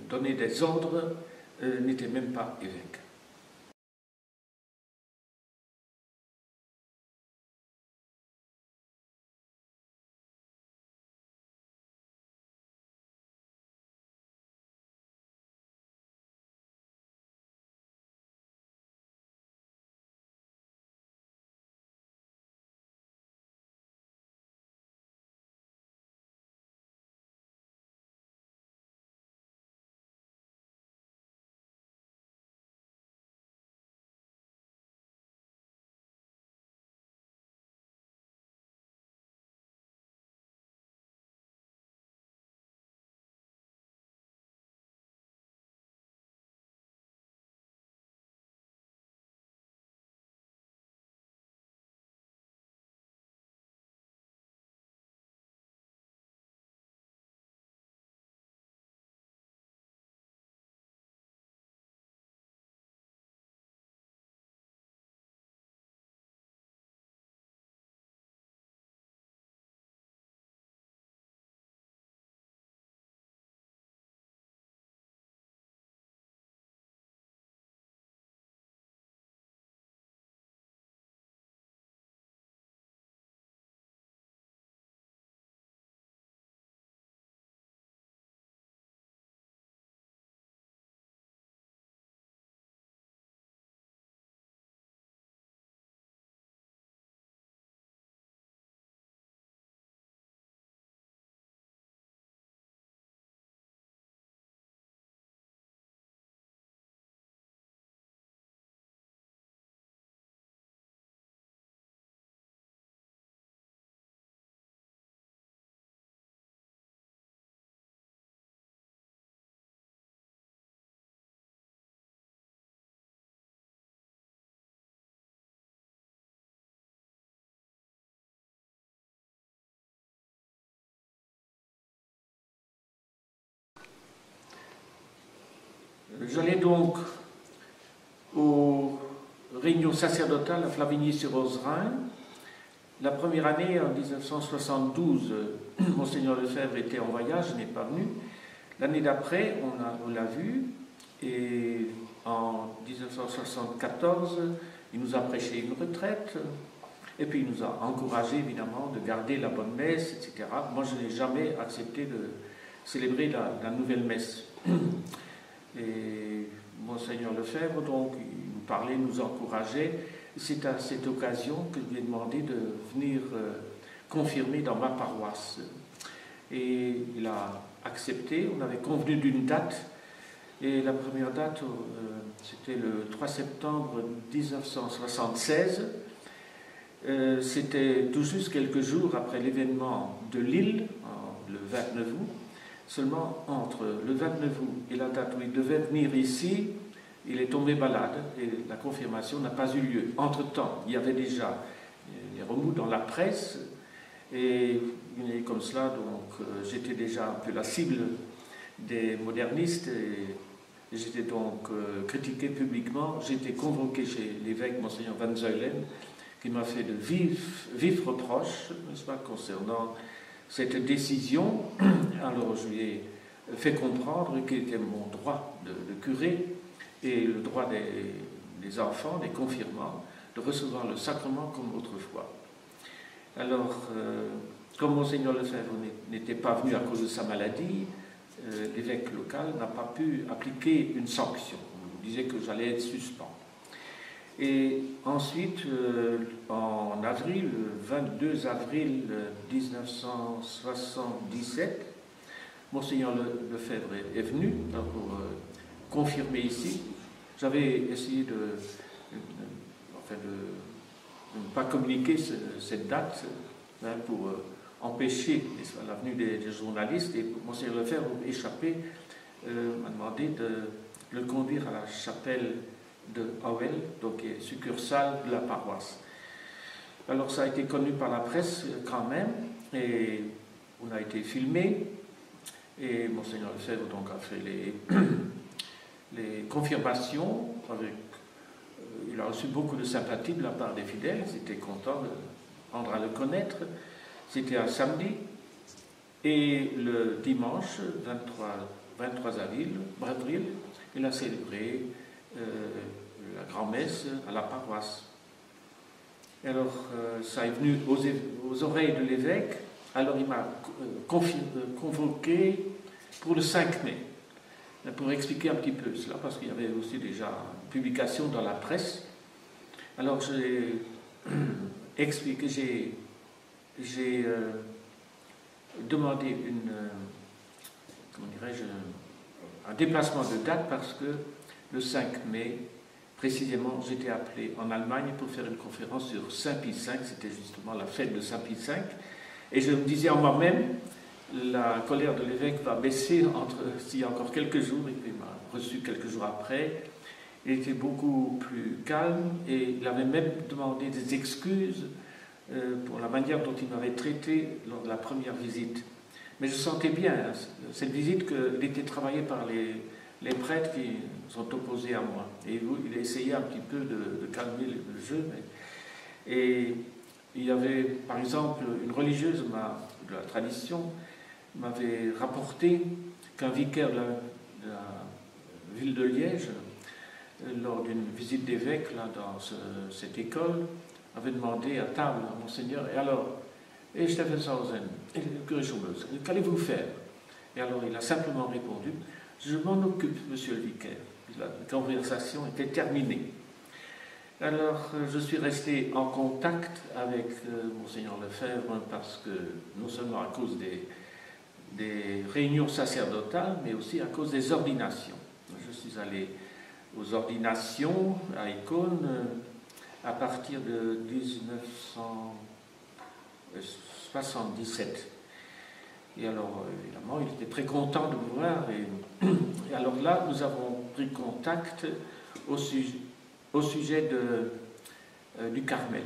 Speaker 1: donner des ordres n'était même pas évêque. J'allais donc aux réunions sacerdotales à Flavigny-sur-Ozerain. La première année, en 1972, Monseigneur Lefebvre était en voyage, il n'est pas venu. L'année d'après, on l'a vu, et en 1974, il nous a prêché une retraite, et puis il nous a encouragé évidemment de garder la bonne messe, etc. Moi, je n'ai jamais accepté de célébrer la nouvelle messe. Et Monseigneur Lefebvre, donc, il nous parlait, nous encourageait. C'est à cette occasion que je lui ai demandé de venir confirmer dans ma paroisse. Et il a accepté, on avait convenu d'une date, et la première date, c'était le 3 septembre 1976. C'était tout juste quelques jours après l'événement de Lille, le 29 août. Seulement entre le 29 août et la date où il devait venir ici, il est tombé malade et la confirmation n'a pas eu lieu. Entre-temps, il y avait déjà les remous dans la presse et comme cela, donc j'étais déjà un peu la cible des modernistes et j'étais donc critiqué publiquement. J'ai été convoqué chez l'évêque Monseigneur Van Zuylen qui m'a fait de vifs reproches, n'est-ce pas, concernant cette décision. Alors je lui ai fait comprendre qu'il était mon droit de curé et le droit des enfants, des confirmants, de recevoir le sacrement comme autrefois. Alors, comme Monseigneur Lefebvre n'était pas venu à cause de sa maladie, l'évêque local n'a pas pu appliquer une sanction. On disait que j'allais être suspens. Et ensuite, en avril, le 22 avril 1977, Monseigneur Lefebvre est venu pour confirmer ici. J'avais essayé de ne pas communiquer cette date pour empêcher la venue des journalistes. Et Monseigneur Lefebvre, échappé, m'a demandé de le conduire à la chapelle de Howell, donc qui est succursale de la paroisse. Alors ça a été connu par la presse quand même, et on a été filmé, et Monseigneur Lefebvre donc a fait les confirmations. Il a reçu beaucoup de sympathie de la part des fidèles, ils étaient contents de rendre à le connaître. C'était un samedi, et le dimanche 23 avril, il a célébré la grand-messe à la paroisse. Alors, ça est venu aux oreilles de l'évêque. Alors, il m'a convoqué pour le 5 mai, pour expliquer un petit peu cela, parce qu'il y avait aussi déjà une publication dans la presse. Alors, j'ai expliqué, j'ai demandé un déplacement de date, parce que le 5 mai, précisément, j'étais appelé en Allemagne pour faire une conférence sur Saint Pie V. C'était justement la fête de Saint Pie V. Et je me disais en moi-même, la colère de l'évêque va baisser s'il y a encore quelques jours. Et puis il m'a reçu quelques jours après. Il était beaucoup plus calme, et il avait même demandé des excuses pour la manière dont il m'avait traité lors de la première visite. Mais je sentais bien cette visite qu'il était travaillé par les prêtres qui sont opposés à moi. Et il a essayé un petit peu de calmer le jeu. Et il y avait, par exemple, une religieuse de la tradition m'avait rapporté qu'un vicaire de la ville de Liège, lors d'une visite d'évêque dans cette école, avait demandé à table à Monseigneur, et alors, et Stephenshausen, et le curé Chaumeuse, qu'allez-vous faire? Et alors il a simplement répondu, je m'en occupe, monsieur le vicaire. La conversation était terminée. Alors je suis resté en contact avec Monseigneur Lefebvre, parce que non seulement à cause des réunions sacerdotales, mais aussi à cause des ordinations. Je suis allé aux ordinations à Icône à partir de 1977. Et alors, évidemment, il était très content de me voir. Et alors là, nous avons pris contact au sujet du Carmel.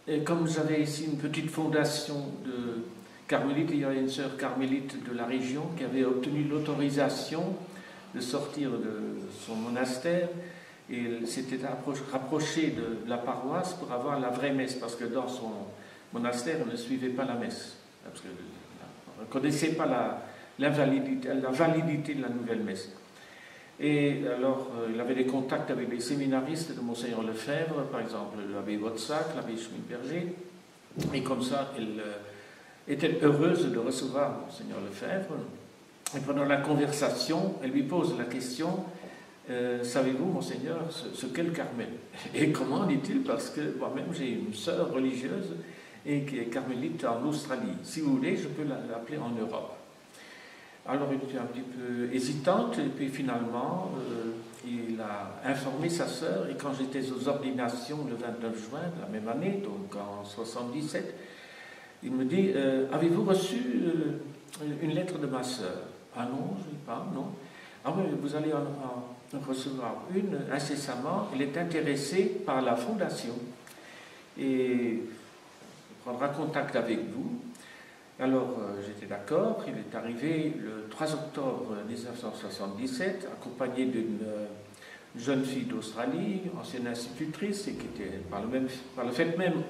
Speaker 1: Et comme j'avais ici une petite fondation de carmélites, il y avait une sœur carmélite de la région qui avait obtenu l'autorisation de sortir de son monastère, et elle s'était rapprochée de la paroisse pour avoir la vraie messe, parce que dans son monastère, elle ne suivait pas la messe, parce qu'elle ne reconnaissait pas la validité de la nouvelle messe. Et alors, il avait des contacts avec les séminaristes de Monseigneur Lefebvre, par exemple l'abbé Wozak, l'abbé Schmid-Berger, et comme ça, elle était heureuse de recevoir Monseigneur Lefebvre. Et pendant la conversation, elle lui pose la question, savez-vous, monseigneur, ce qu'est le Carmel? Et comment, dit-il, parce que moi-même j'ai une sœur religieuse et qui est carmélite en Australie. Si vous voulez, je peux l'appeler en Europe. Alors il était un petit peu hésitante, et puis finalement, il a informé sa sœur, et quand j'étais aux ordinations le 29 juin de la même année, donc en 77, il me dit, avez-vous reçu une lettre de ma sœur? Ah non, je n'ai pas, non. Ah oui, vous allez en recevoir une incessamment, elle est intéressée par la fondation, et prendra contact avec vous. Alors j'étais d'accord, il est arrivé le 3 octobre 1977, accompagné d'une jeune fille d'Australie, ancienne institutrice, et qui était par le fait même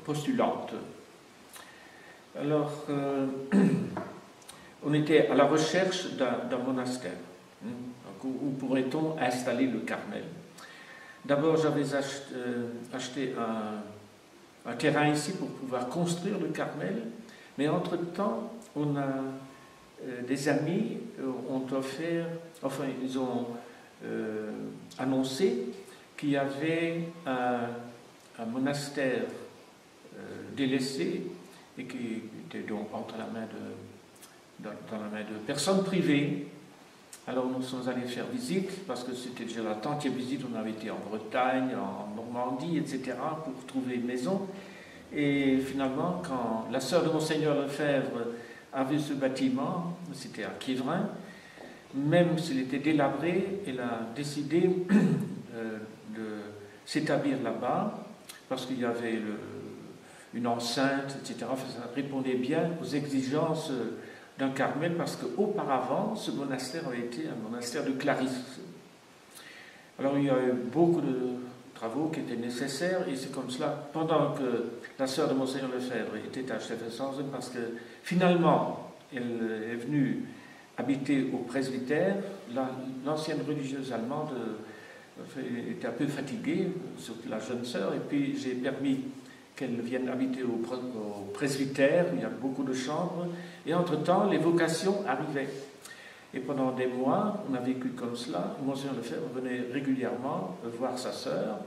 Speaker 1: postulante. Alors on était à la recherche d'un monastère, où pourrait-on installer le Carmel. D'abord j'avais acheté un terrain ici pour pouvoir construire le Carmel, mais entre-temps, on a des amis ont offert, enfin ils ont annoncé qu'il y avait un monastère délaissé et qui était donc dans la main de personnes privées. Alors nous sommes allés faire visite, parce que c'était déjà la 30e visite, on avait été en Bretagne, en Normandie, etc., pour trouver une maison. Et finalement, quand la sœur de Monseigneur Lefebvre a vu ce bâtiment, c'était à Quievrin, même s'il était délabré, elle a décidé de s'établir là-bas, parce qu'il y avait une enceinte, etc. Enfin, ça répondait bien aux exigences d'un Carmel, parce qu'auparavant, ce monastère avait été un monastère de Clarisses. Alors il y a eu beaucoup de travaux qui étaient nécessaires, et c'est comme cela, pendant que la sœur de Monseigneur Lefebvre était à Steffenshausen, parce que finalement, elle est venue habiter au presbytère, l'ancienne religieuse allemande était un peu fatiguée, surtout la jeune sœur, et puis j'ai permis qu'elle vienne habiter au presbytère, il y a beaucoup de chambres, et entre-temps, les vocations arrivaient. Et pendant des mois, on a vécu comme cela. Monseigneur Lefebvre venait régulièrement voir sa sœur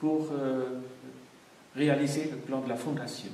Speaker 1: pour réaliser le plan de la fondation.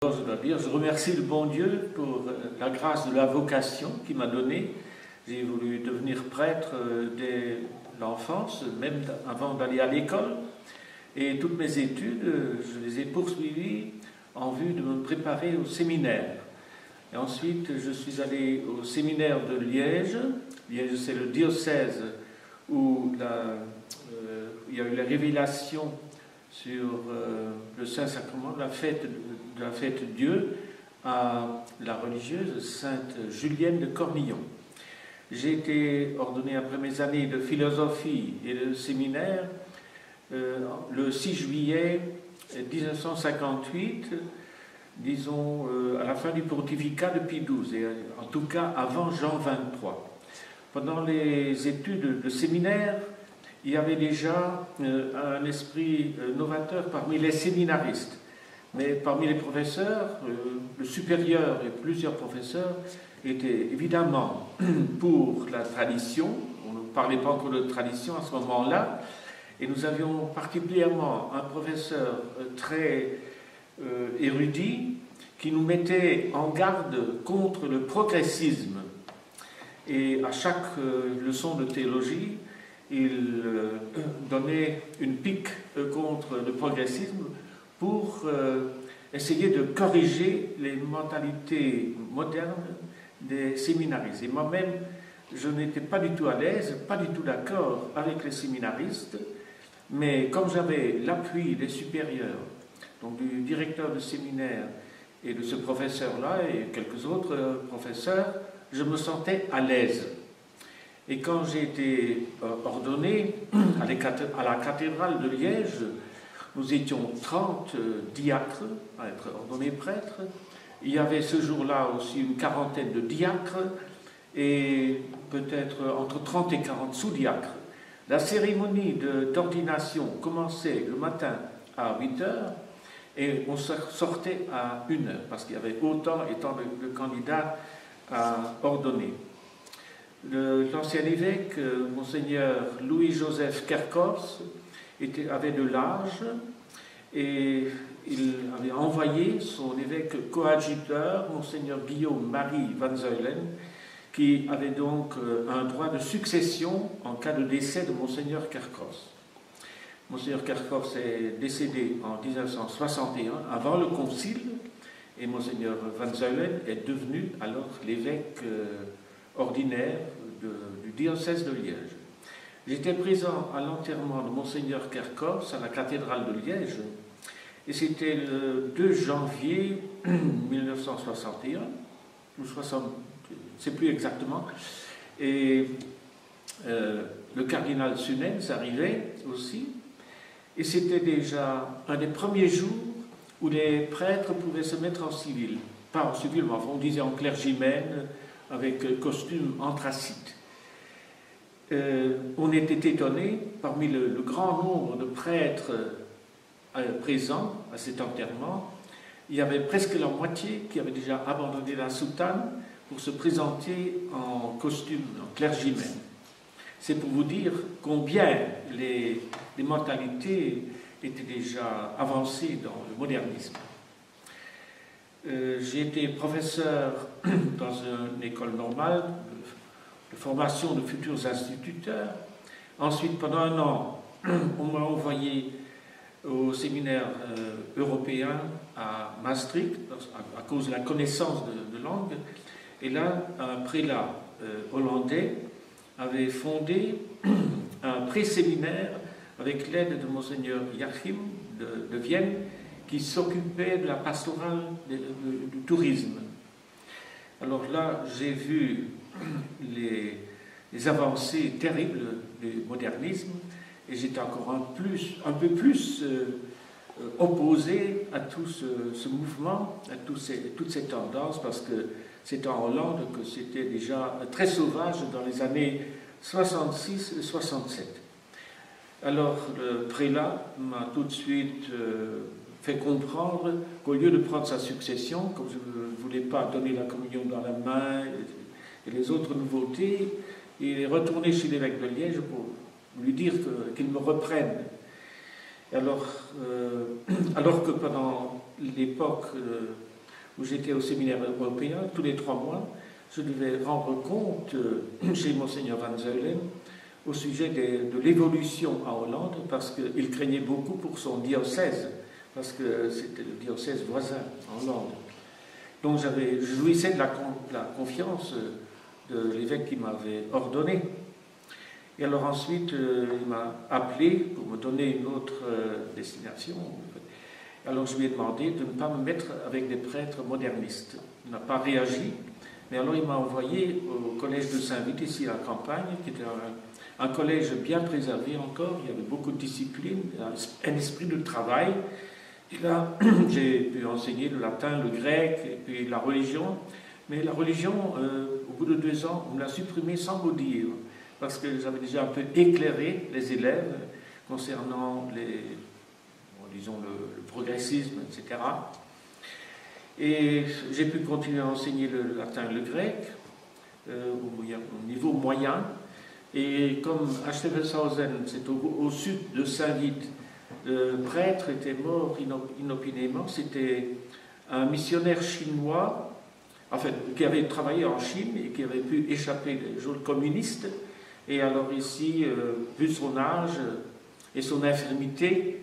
Speaker 1: Je dois dire, je remercie le bon Dieu pour la grâce de la vocation qu'il m'a donnée. J'ai voulu devenir prêtre dès l'enfance, même avant d'aller à l'école. Et toutes mes études, je les ai poursuivies en vue de me préparer au séminaire. Et ensuite, je suis allé au séminaire de Liège. Liège, c'est le diocèse où il y a eu la révélation sur le Saint-Sacrement de la fête Dieu à la religieuse Sainte Julienne de Cornillon. J'ai été ordonné après mes années de philosophie et de séminaire le 6 juillet 1958, disons à la fin du pontificat de Pie XII, et en tout cas avant Jean XXIII. Pendant les études de séminaire, il y avait déjà un esprit novateur parmi les séminaristes. Mais parmi les professeurs, le supérieur et plusieurs professeurs étaient évidemment pour la tradition. On ne parlait pas encore de tradition à ce moment-là. Et nous avions particulièrement un professeur très érudit qui nous mettait en garde contre le progressisme. Et à chaque leçon de théologie, il donnait une pique contre le progressisme pour essayer de corriger les mentalités modernes des séminaristes. Et moi-même, je n'étais pas du tout à l'aise, pas du tout d'accord avec les séminaristes, mais comme j'avais l'appui des supérieurs, donc du directeur de séminaire et de ce professeur-là et quelques autres professeurs, je me sentais à l'aise. Et quand j'ai été ordonné à la cathédrale de Liège, nous étions 30 diacres à être ordonnés prêtres. Il y avait ce jour-là aussi une quarantaine de diacres et peut-être entre 30 et 40 sous-diacres. La cérémonie d'ordination commençait le matin à 8 heures et on sortait à 1 heure parce qu'il y avait autant étant de candidats à ordonner. L'ancien évêque, Monseigneur Louis-Joseph Kerkhoffs, avait de l'âge et il avait envoyé son évêque coadjuteur, Monseigneur Guillaume-Marie Van Zuylen, qui avait donc un droit de succession en cas de décès de Monseigneur Kerkhoffs. Monseigneur Kerkhoffs est décédé en 1961, avant le concile, et Monseigneur Van Zuylen est devenu alors l'évêque ordinaire du diocèse de Liège. J'étais présent à l'enterrement de Monseigneur Kerkhoffs à la cathédrale de Liège, et c'était le 2 janvier 1961, ou 60, je ne sais plus exactement, et le cardinal Sunens arrivait aussi, et c'était déjà un des premiers jours où les prêtres pouvaient se mettre en civil, pas en civil, mais enfin on disait en clergymène, avec costume anthracite. On était étonné, parmi le grand nombre de prêtres présents à cet enterrement, il y avait presque la moitié qui avaient déjà abandonné la soutane pour se présenter en costume, en clergymène. C'est pour vous dire combien les mentalités étaient déjà avancées dans le modernisme. J'ai été professeur dans une école normale de formation de futurs instituteurs. Ensuite, pendant 1 an, on m'a envoyé au séminaire européen à Maastricht à cause de la connaissance de langue. Et là, un prélat hollandais avait fondé un pré-séminaire avec l'aide de Monseigneur Joachim de Vienne, qui s'occupait de la pastorale du tourisme. Alors là, j'ai vu les avancées terribles du modernisme et j'étais encore un peu plus opposé à tout ce mouvement, à toutes ces tendances, parce que c'était en Hollande que c'était déjà très sauvage dans les années 66 et 67. Alors le prélat m'a tout de suite fait comprendre qu'au lieu de prendre sa succession, comme je ne voulais pas donner la communion dans la main et les autres nouveautés, il est retourné chez l'évêque de Liège pour lui dire qu'il me reprenne. Alors que pendant l'époque où j'étais au séminaire européen, tous les 3 mois, je devais rendre compte chez Monseigneur Van Zuylen au sujet de l'évolution en Hollande, parce qu'il craignait beaucoup pour son diocèse, parce que c'était le diocèse voisin en Hollande. Donc je jouissais de la confiance de l'évêque qui m'avait ordonné. Et alors ensuite, il m'a appelé pour me donner une autre destination. Alors je lui ai demandé de ne pas me mettre avec des prêtres modernistes. Il n'a pas réagi, mais alors il m'a envoyé au collège de Saint-Vite, ici à la campagne, qui était un collège bien préservé encore. Il y avait beaucoup de discipline, un esprit de travail. Et là, j'ai pu enseigner le latin, le grec, et puis la religion. Mais la religion, au bout de 2 ans, on l'a supprimée sans mot dire, parce que j'avais déjà un peu éclairé les élèves concernant disons le progressisme, etc. Et j'ai pu continuer à enseigner le latin et le grec au niveau moyen. Et comme à Steffenshausen, c'est au sud de Saint-Vite, le prêtre était mort inopinément. C'était un missionnaire chinois, enfin, qui avait travaillé en Chine et qui avait pu échapper des jours communistes. Et alors ici, vu son âge et son infirmité,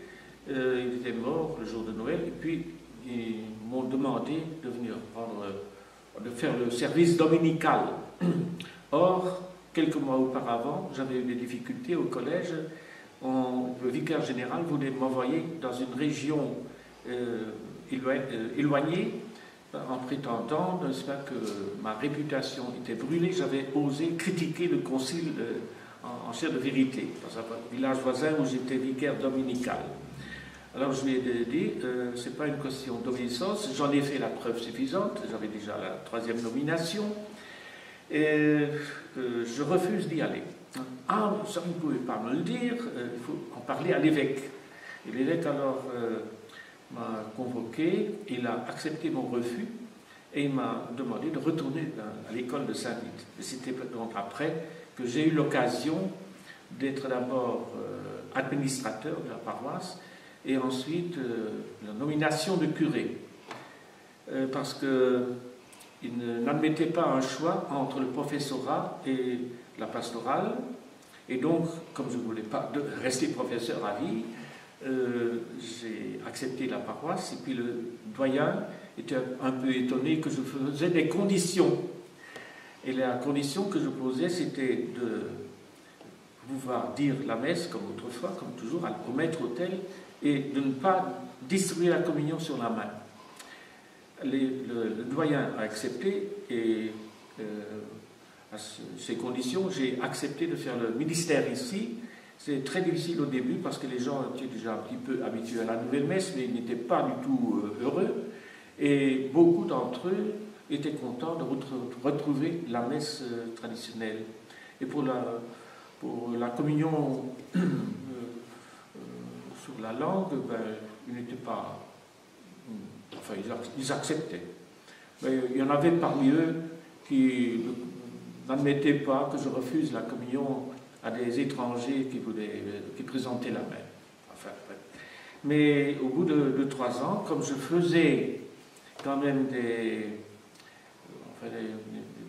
Speaker 1: il était mort le jour de Noël. Et puis, ils m'ont demandé de venir de faire le service dominical. Or, quelques mois auparavant, j'avais eu des difficultés au collège. Le vicaire général voulait m'envoyer dans une région éloignée, en prétendant, n'est-ce pas, que ma réputation était brûlée. J'avais osé critiquer le concile en chair de vérité, dans un village voisin où j'étais vicaire dominical. Alors je lui ai dit, ce n'est pas une question d'obéissance, j'en ai fait la preuve suffisante, j'avais déjà la 3e nomination, et je refuse d'y aller. Ah, ça vous ne pouvez pas me le dire, il faut en parler à l'évêque. Et l'évêque alors m'a convoqué, il a accepté mon refus, et il m'a demandé de retourner à l'école de Saint-Vite. Et c'était donc après que j'ai eu l'occasion d'être d'abord administrateur de la paroisse, et ensuite la nomination de curé, parce qu'il n'admettait pas un choix entre le professorat et la pastorale, et donc, comme je ne voulais pas rester professeur à vie, j'ai accepté la paroisse, et puis le doyen était un peu étonné que je faisais des conditions. Et la condition que je posais, c'était de pouvoir dire la messe comme autrefois, comme toujours, au maître-autel, et de ne pas distribuer la communion sur la main. Le doyen a accepté, et à ces conditions, j'ai accepté de faire le ministère ici. C'est très difficile au début parce que les gens étaient déjà un petit peu habitués à la nouvelle messe, mais ils n'étaient pas du tout heureux. Et beaucoup d'entre eux étaient contents de retrouver la messe traditionnelle. Et pour la communion sur la langue, ils n'étaient pas... Enfin, ils acceptaient. Mais il y en avait parmi eux qui n'admettaient pas que je refuse la communion à des étrangers qui présentaient la main. Enfin, mais au bout de 3 ans, comme je faisais quand même des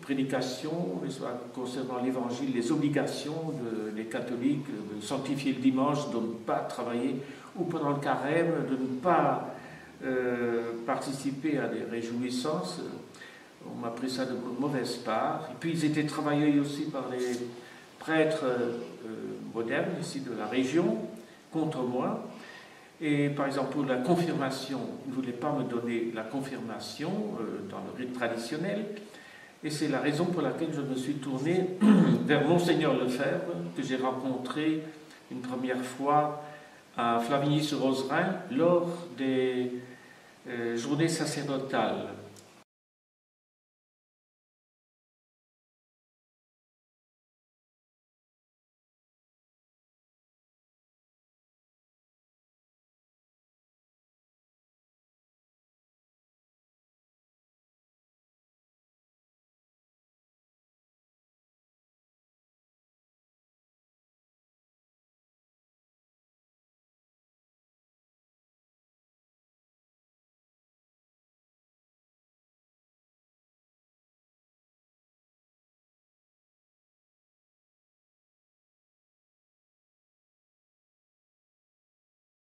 Speaker 1: prédications concernant l'évangile, les obligations des catholiques de sanctifier le dimanche, de ne pas travailler, ou pendant le carême, de ne pas participer à des réjouissances, on m'a pris ça de mauvaise part. Et puis ils étaient travaillés aussi par les prêtres modernes ici de la région contre moi. Et par exemple pour la confirmation, ils ne voulaient pas me donner la confirmation dans le rite traditionnel. Et c'est la raison pour laquelle je me suis tourné vers Monseigneur Lefebvre, que j'ai rencontré une première fois à Flavigny-sur-Ozerain lors des journées sacerdotales